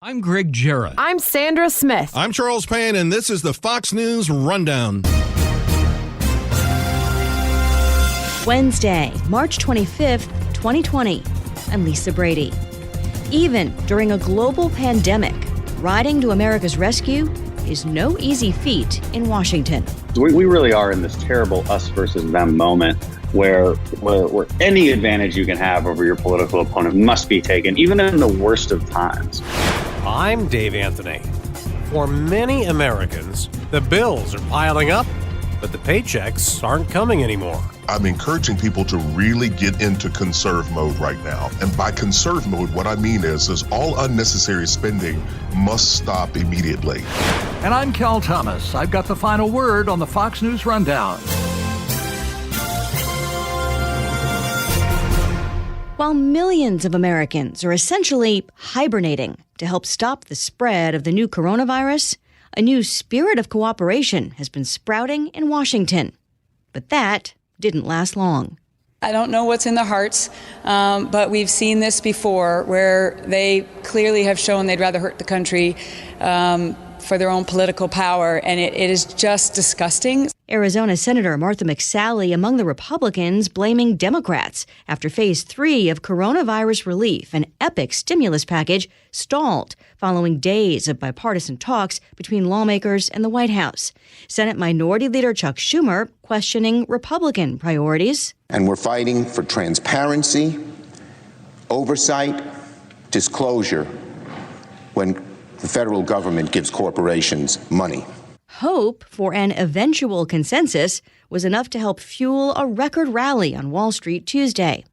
I'm Greg Jarrett. I'm Sandra Smith. I'm Charles Payne, and this is the Fox News Rundown. Wednesday, March 25th, 2020. I'm Lisa Brady. Even during a global pandemic, riding to America's rescue is no easy feat in Washington. We really are in this terrible us versus them moment where any advantage you can have over your political opponent must be taken, even in the worst of times. I'm Dave Anthony. For many Americans, the bills are piling up, but the paychecks aren't coming anymore. I'm encouraging people to really get into conserve mode right now. And by conserve mode, what I mean is all unnecessary spending must stop immediately. And I'm Cal Thomas. I've got the final word on the Fox News Rundown. While millions of Americans are essentially hibernating to help stop the spread of the new coronavirus, a new spirit of cooperation has been sprouting in Washington. But that didn't last long. I don't know what's in their hearts, but we've seen this before where they clearly have shown they'd rather hurt the country for their own political power, and it is just disgusting. Arizona Senator Martha McSally among the Republicans blaming Democrats after phase 3 of coronavirus relief, an epic stimulus package, stalled following days of bipartisan talks between lawmakers and the White House. Senate Minority Leader Chuck Schumer questioning Republican priorities. And we're fighting for transparency, oversight, disclosure when the federal government gives corporations money. Hope for an eventual consensus was enough to help fuel a record rally on Wall Street Tuesday.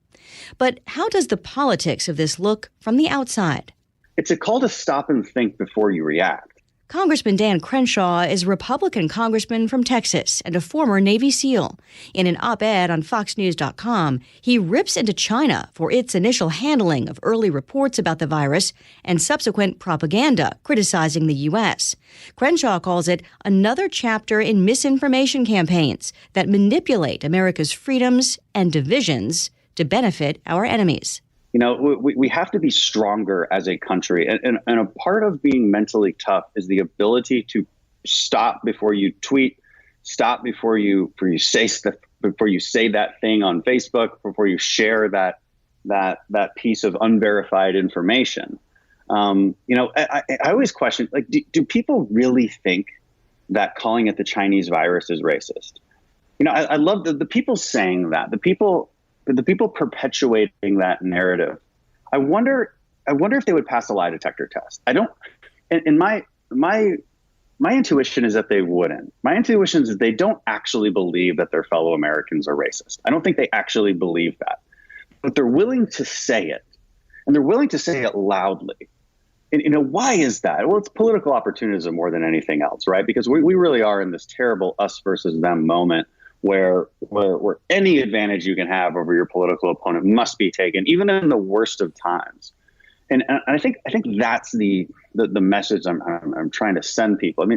But how does the politics of this look from the outside? It's a call to stop and think before you react. Congressman Dan Crenshaw is a Republican congressman from Texas and a former Navy SEAL. In an op-ed on FoxNews.com, he rips into China for its initial handling of early reports about the virus and subsequent propaganda criticizing the U.S. Crenshaw calls it another chapter in misinformation campaigns that manipulate America's freedoms and divisions to benefit our enemies. You know, we have to be stronger as a country. And a part of being mentally tough is the ability to stop before you tweet, stop before you say that thing on Facebook, before you share that piece of unverified information. I always question, like, do people really think that calling it the Chinese virus is racist? You know, I love the people saying that, the people perpetuating that narrative. I wonder if they would pass a lie detector test. I don't. And my intuition is that they wouldn't. My intuition is that they don't actually believe that their fellow Americans are racist. I don't think they actually believe that, but they're willing to say it, and they're willing to say it loudly. And, you know, why is that? Well, it's political opportunism more than anything else, right? Because we really are in this terrible us versus them moment where any advantage you can have over your political opponent must be taken, even in the worst of times. And I think that's the message I'm trying to send people. I mean,